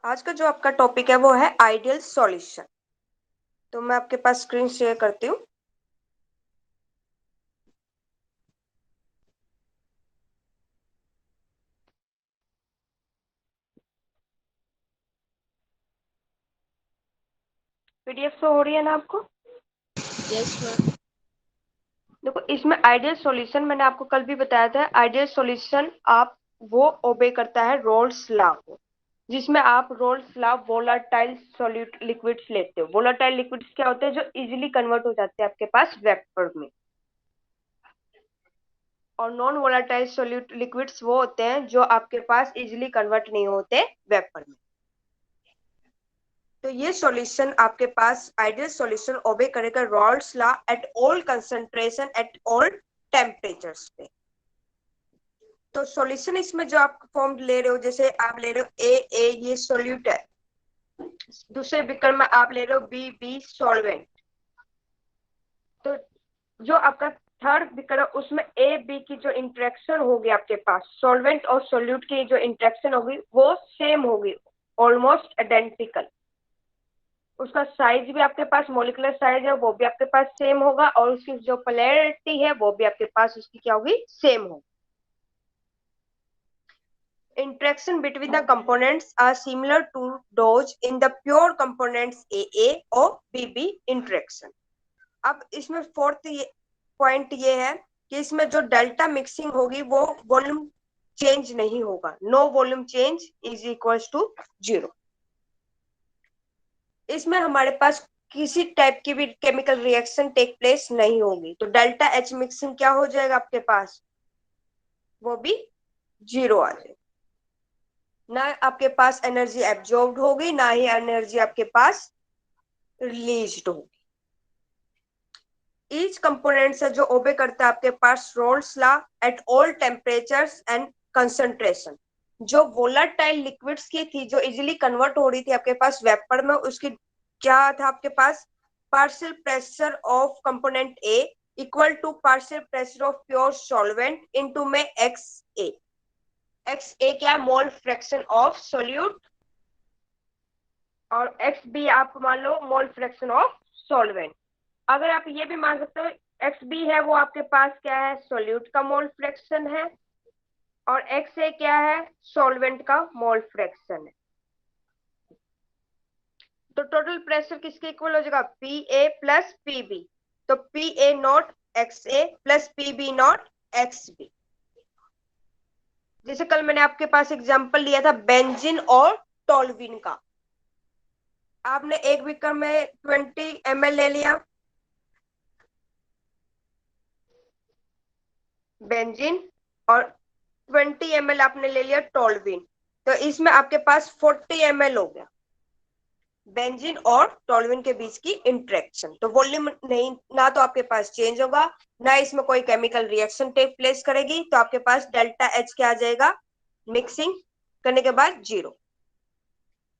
आज का जो आपका टॉपिक है वो है आइडियल सॉल्यूशन। तो मैं आपके पास स्क्रीन शेयर करती हूँ। पीडीएफ शो हो रही है ना आपको? Yes ma'am. देखो, इसमें आइडियल सॉल्यूशन मैंने आपको कल भी बताया था। आइडियल सॉल्यूशन आप वो ओबे करता है रोल्स लॉ को, जिसमें आप roles law volatile solute liquids लेते हो। वोलाटाइल लिक्विड्स क्या होते हैं? जो इजीली कन्वर्ट हो जाते हैं आपके पास वेपर में। और नॉन वोलाटाइल सॉल्यूट लिक्विड्स वो होते हैं जो आपके पास इजीली कन्वर्ट नहीं होते वेपर में। तो ये सॉल्यूशन आपके पास आइडियल सॉल्यूशन ओबे करेगा Rawls law at all concentration eight all temperatures पे। तो सॉल्यूशन इसमें जो आप फॉर्म ले रहे हो, जैसे आप ले रहे हो ए ये सॉल्यूट है, दूसरे बीकर में आप ले रहे हो बी सॉल्वेंट। तो जो आपका थर्ड बीकर है उसमें ए बी की जो इंटरेक्शन होगी आपके पास सॉल्वेंट और सॉल्यूट की जो इंटरेक्शन होगी वो सेम होगी, ऑलमोस्ट आइडेंटिकल। उसका साइज भी आपके पास, मोलिकुलर साइज है वो भी आपके पास सेम होगा, और उसकी जो पोलैरिटी है वो भी आपके पास उसकी क्या होगी? सेम होगी। Interaction between the components are similar to those in the pure components AA or BB interaction. अब इसमें फोर्थ पॉइंट ये है कि इसमें जो डेल्टा मिक्सिंग होगी वो वॉल्यूम चेंज नहीं होगा। No volume change is equal to 0। इसमें हमारे पास किसी टाइप की भी केमिकल रिएक्शन टेक प्लेस नहीं होगी। तो डेल्टा एच मिक्सिंग क्या हो जाएगा आपके पास? वो भी 0 आ जाएगा। ना आपके पास एनर्जी एब्जॉर्ब्ड होगी, ना ही एनर्जी आपके पास रिलीज्ड होगी। ईच कंपोनेंट से जो ओबे करता है आपके पास Raoult's law at all temperatures and concentration. जो वोलाटाइल लिक्विड्स की थी, जो इजीली कन्वर्ट हो रही थी आपके पास वेपर में, उसकी क्या था आपके पास? Partial pressure of component A equal to partial pressure of pure solvent into में एक्स ए। एक्स ए क्या? मोल फ्रैक्शन ऑफ सोल्यूट, और एक्स बी आप मान लो मोल फ्रैक्शन ऑफ सॉल्वेंट। अगर आप ये भी मान सकते हो एक्स बी है वो आपके पास क्या है? सोल्यूट का मोल फ्रैक्शन है, और एक्स ए क्या है? सॉल्वेंट का मोल फ्रैक्शन है। तो टोटल प्रेशर किसके इक्वल हो जाएगा? P A plus P B. तो P A naught X A plus P B naught X B. जैसे कल मैंने आपके पास एग्जांपल लिया था बेंजीन और टोल्यूइन का। आपने एक बीकर में 20 ml ले लिया बेंजीन, और 20 ml आपने ले लिया टोल्यूइन। तो इसमें आपके पास 40 ml हो गया बेंजीन और टोल्यूइन के बीच की इंटरेक्शन। तो वॉल्यूम नहीं, ना तो आपके पास चेंज होगा, ना इसमें कोई केमिकल रिएक्शन टेक प्लेस करेगी। तो आपके पास डेल्टा एच क्या आ जाएगा? मिक्सिंग करने के बाद 0।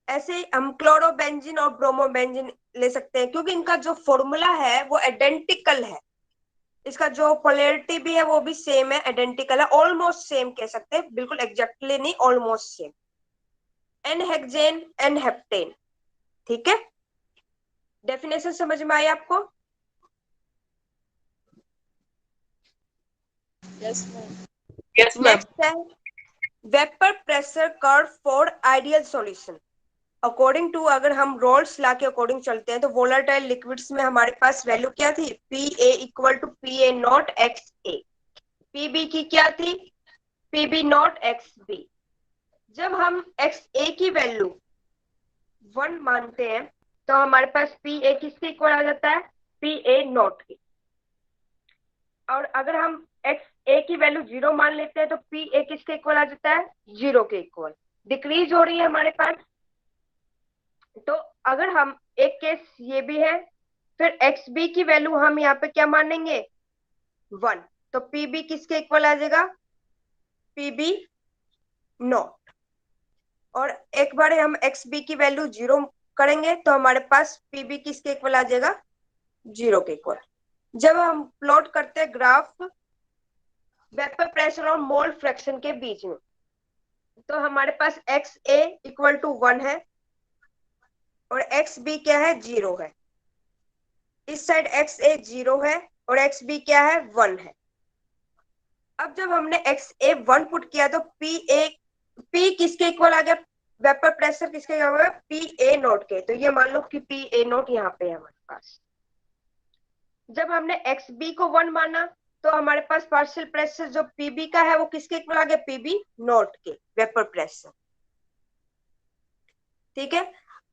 ऐसे हम क्लोरोबेंजीन और ब्रोमोबेंजीन ले सकते हैं, क्योंकि इनका जो फॉर्मूला है वो आइडेंटिकल है। इसका जो पोलैरिटी भी है वो भी सेम है, आइडेंटिकल है, ऑलमोस्ट सेम कह सकते हैं, बिल्कुल एग्जैक्टली नहीं, almost same. N hexane N heptane. ठीक है, डेफिनेशन समझ में आई आपको? Yes ma'am. Yes ma'am. Next है vapour pressure curve for ideal solution. According to, अगर हम रोल्स लॉ के अकॉर्डिंग चलते हैं तो वोलाटाइल लिक्विड्स में हमारे पास वैल्यू क्या थी? P A equal to P A naught X A. P B की क्या थी? P B naught X B. जब हम एक्स ए की वैल्यू 1 मानते हैं तो हमारे पास पी ए किसके इक्वल आ जाता है? पी ए नॉट की। और अगर हम एक्स ए की वैल्यू 0 मान लेते हैं तो पी ए किसके इक्वल आ जाता है? 0 के इक्वल। डिक्रीज हो रही है हमारे पास। तो अगर हम एक केस ये भी है, फिर एक्स बी की वैल्यू हम यहाँ पे क्या मानेंगे? 1। तो पी बी किसके इक्वल आ जाएगा? P B naught. और एक बार हम एक्स बी की वैल्यू 0 करेंगे तो हमारे पास पी बी किसके इक्वल आ जाएगा? 0 के इक्वल। जब हम प्लॉट करते हैं ग्राफ वेपर प्रेशर और मोल फ्रैक्शन के बीच में, तो हमारे पास एक्स ए इक्वल टू 1 है, और एक्स बी क्या है, 0 है। इस साइड एक्स ए 0 है और एक्स बी क्या है, 1 है। अब जब हमने एक्स ए 1 पुट किया तो पी किसके इक्वल आ गया, वेपर प्रेशर किसके इक्वल आ गया, पी ए नोट के। तो ये मान लो कि पी ए नोट यहाँ पे है हमारे पास। जब हमने एक्स बी को 1 माना तो हमारे पास पार्शियल प्रेशर जो पीबी का है वो किसके इक्वल आ गया, पीबी नोट के, वेपर प्रेशर। ठीक है।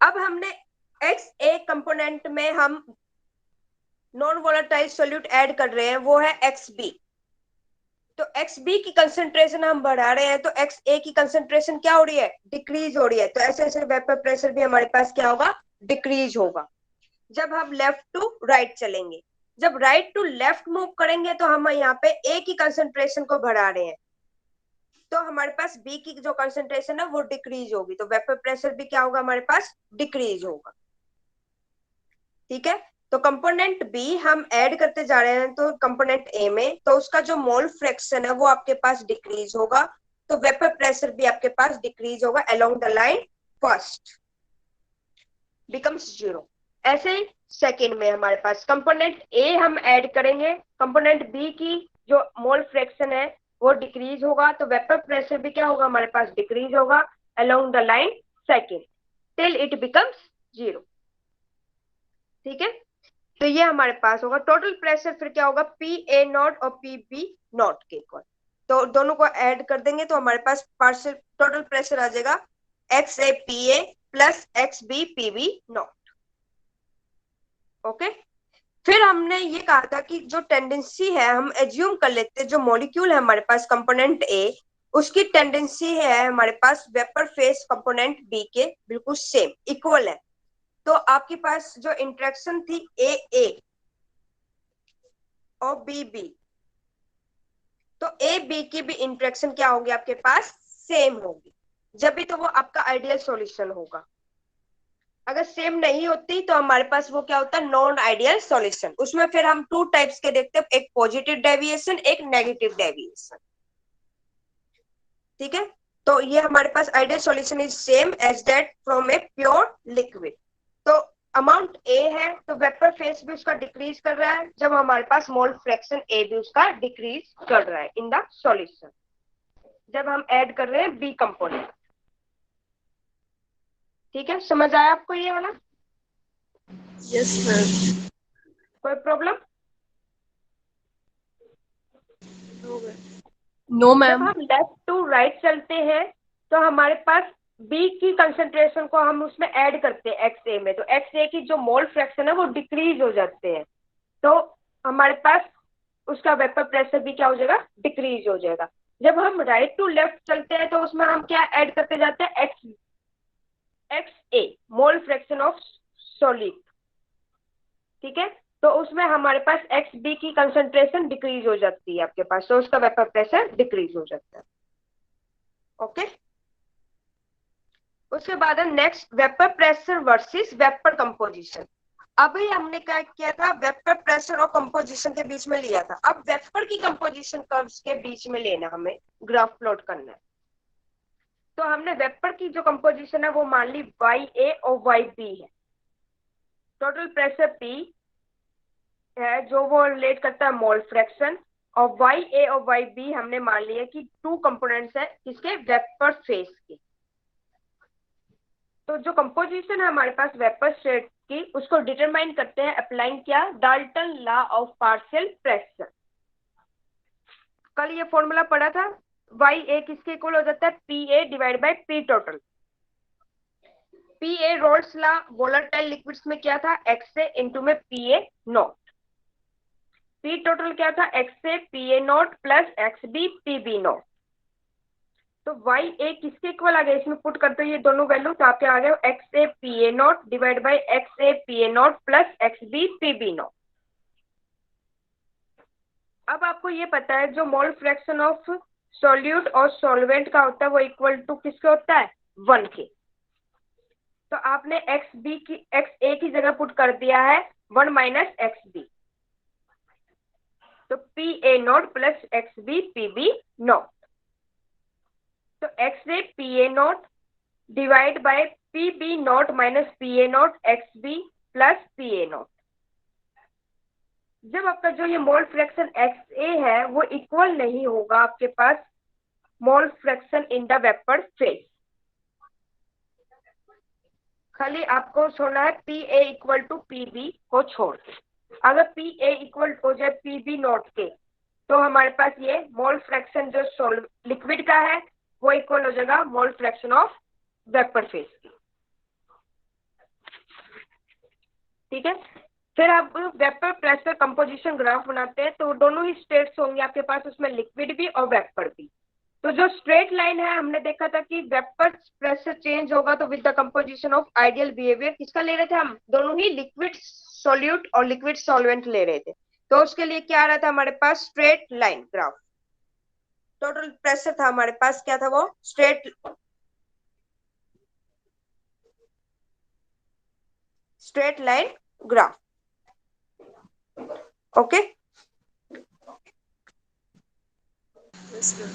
अब हमने एक्स ए कंपोनेंट में हम नॉन वोलेटाइल सोल्यूट ऐड कर रहे हैं, वो है एक्स बी। तो एक्स बी की कंसेंट्रेशन हम बढ़ा रहे हैं तो एक्स ए की कंसेंट्रेशन क्या हो रही है, डिक्रीज हो रही है। तो ऐसे ऐसे वेपर प्रेशर भी हमारे पास क्या होगा, डिक्रीज होगा। जब हम लेफ्ट टू राइट चलेंगे, जब राइट टू लेफ्ट मूव करेंगे तो हम यहाँ पे ए की कंसेंट्रेशन को बढ़ा रहे हैं, तो हमारे पास बी की जो कंसेंट्रेशन है वो डिक्रीज होगी। तो वेपर प्रेशर भी क्या होगा, हमारे पास डिक्रीज होगा। ठीक है। तो कंपोनेंट बी हम ऐड करते जा रहे हैं तो कंपोनेंट ए में, तो उसका जो मोल फ्रैक्शन है वो आपके पास डिक्रीज होगा। तो वेपर प्रेशर भी आपके पास डिक्रीज होगा along the line first becomes 0। ऐसे ही सेकेंड में हमारे पास कंपोनेंट ए हम ऐड करेंगे, कंपोनेंट बी की जो मोल फ्रैक्शन है वो डिक्रीज होगा। तो वेपर प्रेशर भी क्या होगा, हमारे पास डिक्रीज होगा along the line second till it becomes 0। ठीक है। तो ये हमारे पास होगा टोटल प्रेशर, फिर क्या होगा, पी ए नॉट और पी बी नॉट के इक्वल। तो दोनों को ऐड कर देंगे तो हमारे पास पार्शियल टोटल प्रेशर आ जाएगा X A P A plus X B P B naught. Okay. फिर हमने ये कहा था कि जो टेंडेंसी है, हम एज्यूम कर लेते हैं जो मॉलिक्यूल है हमारे पास कंपोनेंट ए, उसकी टेंडेंसी है हमारे पास वेपर फेस कंपोनेंट बी के बिल्कुल सेम इक्वल है। तो आपके पास जो इंटरेक्शन थी ए ए और बी बी, तो ए बी की भी इंटरेक्शन क्या होगी आपके पास, सेम होगी। जब भी तो वो आपका आइडियल सॉल्यूशन होगा। अगर सेम नहीं होती तो हमारे पास वो क्या होता है, नॉन आइडियल सॉल्यूशन। उसमें फिर हम 2 टाइप्स के देखते हैं, एक पॉजिटिव डेविएशन, एक नेगेटिव डेविएशन। ठीक है। तो ये हमारे पास ideal solution is same as that from a pure liquid. तो अमाउंट ए है तो वेपर फेस भी उसका डिक्रीज कर रहा है, जब हमारे पास मोल फ्रैक्शन ए भी उसका डिक्रीज कर रहा है इन द सॉल्यूशन, जब हम ऐड कर रहे हैं बी कंपोनेंट। ठीक है, समझ आया आपको ये वाला? Yes, ma'am. कोई प्रॉब्लम? No, ma'am. नो जब मैम। हम लेफ्ट टू राइट चलते हैं तो हमारे पास बी की कंसेंट्रेशन को हम उसमें ऐड करते हैं एक्स ए में, तो एक्स ए की जो मोल फ्रैक्शन है वो डिक्रीज हो जाते हैं। तो हमारे पास उसका वेपर प्रेशर भी क्या हो जाएगा, डिक्रीज हो जाएगा। जब हम राइट टू लेफ्ट चलते हैं तो उसमें हम क्या ऐड करते जाते हैं, x A mole fraction of solid. ठीक है। तो उसमें हमारे पास एक्स बी की कंसेंट्रेशन डिक्रीज हो जाती है आपके पास, तो उसका वेपर प्रेशर डिक्रीज हो जाता है। ओके। उसके बाद है next vapour pressure versus vapour composition. अभी हमने क्या किया था, वेपर प्रेशर और कंपोजिशन के बीच में लिया था। अब वेपर की कंपोजिशन कर्व्स के बीच में लेना, हमें ग्राफ प्लॉट करना है। तो हमने वेपर की जो कंपोजिशन है वो मान ली वाई ए और वाई बी है। टोटल प्रेशर पी है जो वो रिलेट करता है मोल फ्रैक्शन, और वाई ए और वाई बी हमने मान लिया कि 2 कंपोनेंट्स है किसके, वेपर फेस के। तो जो कंपोजिशन है हमारे पास वेपर स्टेट की, उसको डिटरमाइन करते हैं अप्लाइंग क्या, Dalton law of partial pressure. कल ये फॉर्मूला पढ़ा था, वाई ए किसके इक्वल हो जाता है, P A divide by P total. P A Raoult's law volatile liquids में क्या था, एक्स ए इंटू में P A naught. P total क्या था, X A P A naught plus X B P B naught. तो Y A किसके equal आ गया, इसमें पुट करते हो ये दोनों वैल्यू, तो आपके आ गए X A P A naught divide by X A P A naught plus X B P B naught. अब आपको ये पता है जो मोल फ्रैक्शन ऑफ सॉल्यूट और सॉल्वेंट का होता है वो इक्वल टू किसके होता है, 1 के। तो आपने एक्स ए की जगह पुट कर दिया है 1 माइनस एक्स बी, तो P A naught plus X B P B naught. तो X A P A naught divide by P B naught minus P A naught X B plus P A naught. जब आपका जो ये mole fraction x ए है वो equal नहीं होगा आपके पास mole fraction in the vapour phase. खाली आपको छोड़ना है P A equal to P B को छोड़ के। अगर पी ए इक्वल हो जाए पी बी नॉट के तो हमारे पास ये मोल फ्रैक्शन जो लिक्विड का है वो इक्वल हो जाएगा मोल फ्रैक्शन ऑफ वेपर फेज की। ठीक है, फिर आप वेपर प्रेशर कंपोजिशन ग्राफ बनाते हैं तो दोनों ही स्टेट्स होंगे आपके पास, उसमें लिक्विड भी और वेपर भी। तो जो स्ट्रेट लाइन है हमने देखा था कि वेपर प्रेशर चेंज होगा तो with the composition of ideal behaviour किसका ले रहे थे हम, दोनों ही लिक्विड सॉल्यूट और लिक्विड सॉल्वेंट ले रहे थे। तो उसके लिए क्या आ रहा था हमारे पास straight line graph. Total pressure था हमारे पास, क्या था वो, straight line graph. Okay, Yes, ma'am.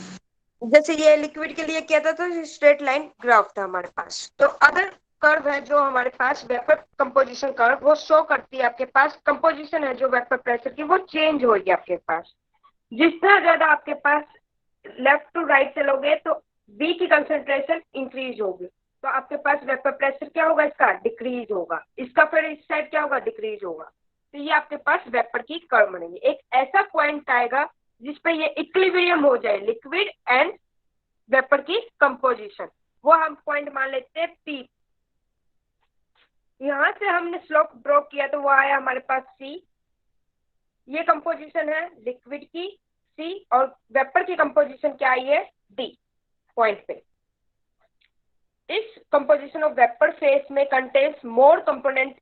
जैसे ये लिक्विड के लिए क्या था तो स्ट्रेट लाइन ग्राफ था हमारे पास। तो अदर कर्व है जो हमारे पास वेपर कंपोजिशन कर्व, वो शो करती है आपके पास कंपोजिशन है जो वेपर प्रेशर की वो चेंज होगी आपके पास। जितना ज्यादा आपके पास लेफ्ट टू राइट चलोगे तो बी की कंसेंट्रेशन इंक्रीज होगी, तो आपके पास वेपर प्रेशर क्या होगा, इसका डिक्रीज होगा, इसका फिर इस साइड क्या होगा, डिक्रीज होगा। तो ये आपके पास वेपर की कर्व बनेगी। एक ऐसा पॉइंट आएगा जिसपे ये इक्विलिब्रियम हो जाए लिक्विड एंड वेपर की कंपोजिशन, वो हम पॉइंट मान लेते हैं पी। यहां से हमने स्लोप ड्रॉ किया तो वो आया हमारे पास सी। ये कंपोजिशन है लिक्विड की सी और वेपर की कंपोजिशन क्या आई है डी पॉइंट पे। इस कंपोजिशन ऑफ वेपर फेस में कंटेन्स मोर कंपोनेंट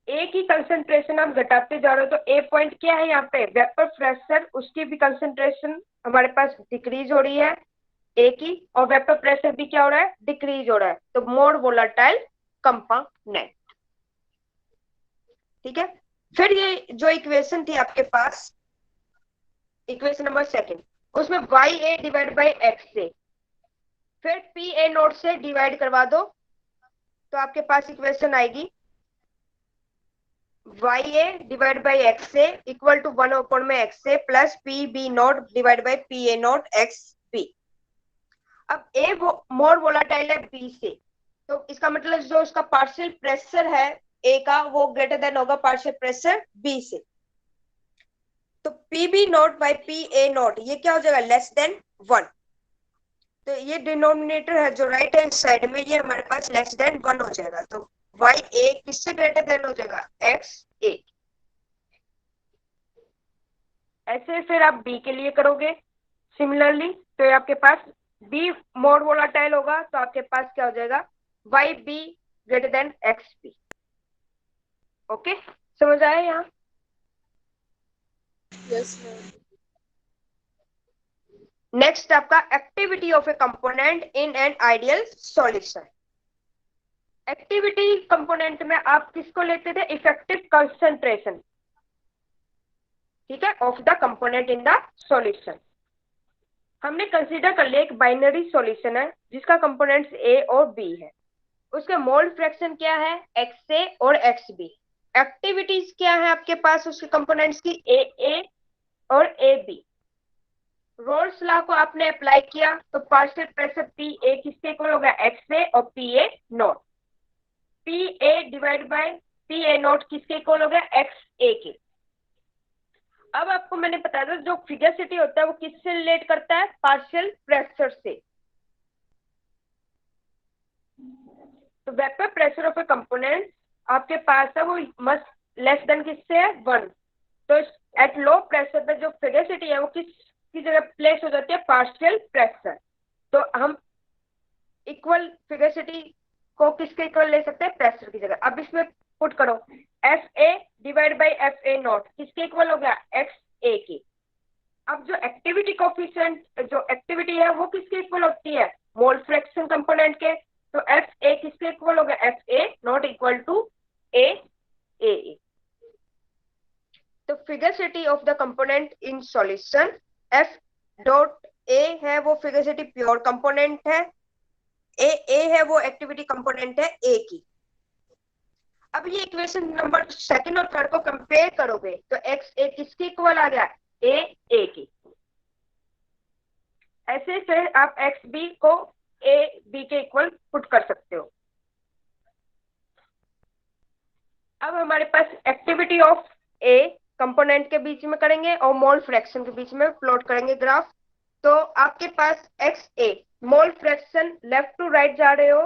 ए की कंसेंट्रेशन आप घटाते जा रहे हो तो ए पॉइंट क्या है यहाँ पे, वेपर प्रेशर, उसकी भी कंसेंट्रेशन हमारे पास डिक्रीज हो रही है ए की, और वेपर प्रेशर भी क्या हो रहा है, डिक्रीज हो रहा है, तो मोर वोलाटाइल कंपोनेंट। ठीक है, फिर ये जो इक्वेशन थी आपके पास, इक्वेशन नंबर सेकंड, उसमें Y A divide by X A, फिर पी ए नोट से डिवाइड करवा दो तो आपके पास इक्वेशन आएगी Y A divide by X A equal to 1 में X A plus P B naught divide by P A naught X B. अब ए मोर वोलाटाइल है बी से, तो इसका मतलब जो उसका पार्शियल प्रेशर है ए का वो ग्रेटर देन होगा पार्शियल प्रेशर बी से। तो P B naught by P A naught ये क्या हो जाएगा, लेस देन 1। तो ये डिनोमिनेटर है जो राइट हैंड साइड में ये हमारे पास लेस देन 1 हो जाएगा, तो वाई ए किससे ग्रेटर देन हो जाएगा, एक्स ए। ऐसे फिर आप बी के लिए करोगे सिमिलरली, तो आपके पास बी मोर वोलाटाइल होगा तो आपके पास क्या हो जाएगा, Y B greater than X B. Okay, समझ आया यहाँ। Yes, ma'am. नेक्स्ट आपका activity of a component in an ideal solution. Activity component में आप किसको लेते थे, इफेक्टिव कंसंट्रेशन, ठीक है, of the component in the solution. हमने कंसीडर कर लिया एक बाइनरी सॉल्यूशन है जिसका कंपोनेंट्स ए और बी है, उसके मोल फ्रैक्शन क्या है, एक्स ए और एक्स बी। एक्टिविटीज क्या है आपके पास उसके कंपोनेंट्स की, ए और ए बी। रोल्स लॉ को आपने अप्लाई किया तो पार्शियल प्रेशर पी ए किसके इक्वल होगा, एक्स ए और P A naught. P A divide by P A not किसके इक्वल होगा, एक्स ए के। अब आपको मैंने बताया था जो फिगरसिटी होता है वो किससे रिलेट करता है, पार्शियल प्रेशर से। तो vapour pressure of a component आपके पास है वो मस्ट लेस देन किससे है, 1। तो एट लो प्रेशर पे जो फिगरसिटी है वो किसकी जगह प्लेस हो जाती है, पार्शियल प्रेशर। तो हम इक्वल फिगरसिटी को किसके इक्वल ले सकते हैं, प्रेशर की जगह। अब इसमें पुट करो F A divide by F A not किसके इक्वल हो गया, एक्स ए की। अब जो एक्टिविटी कोफिशिएंट जो एक्टिविटी है वो किसके इक्वल होती है, मोल फ्रैक्शन कंपोनेंट के। तो एफ ए किसके इक्वल हो गया, F A naught equal to A A. तो fugacity of the component in solution, F dot A है वो फिगरसिटी प्योर कंपोनेंट है, ए है वो एक्टिविटी कंपोनेंट है ए की। अब ये इक्वेशन नंबर सेकंड और थर्ड को कंपेयर करोगे तो एक्स ए किसके इक्वल आ गया, ए की। ऐसे फिर आप एक्स बी को ए बी के इक्वल पुट कर सकते हो। अब हमारे पास एक्टिविटी ऑफ ए कंपोनेंट के बीच में करेंगे और मोल फ्रैक्शन के बीच में प्लॉट करेंगे ग्राफ। तो आपके पास X A mole fraction left to right जा रहे हो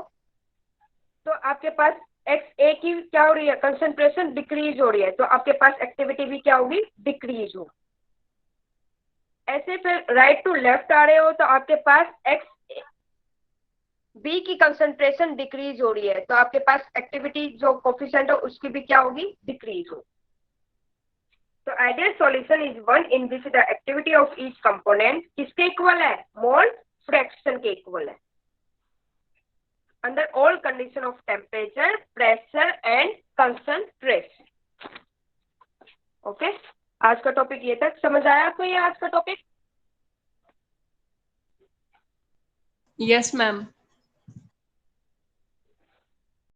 तो आपके पास एक्स ए की क्या हो रही है, कंसंट्रेशन डिक्रीज हो रही है, तो आपके पास एक्टिविटी भी क्या होगी, डिक्रीज हो। ऐसे फिर राइट टू लेफ्ट आ रहे हो तो आपके पास एक्स बी की कंसंट्रेशन डिक्रीज हो रही है तो आपके पास एक्टिविटी जो कोफिशिएंट है उसकी भी क्या होगी, डिक्रीज हो। तो ideal solution is one in which the activity of each component किसके इक्वल है, मोल फ्रैक्शन के इक्वल है, under all condition of temperature, pressure and concentration. Okay, आज का टॉपिक ये तक समझ आया आपको, ये आज का टॉपिक? Yes ma'am.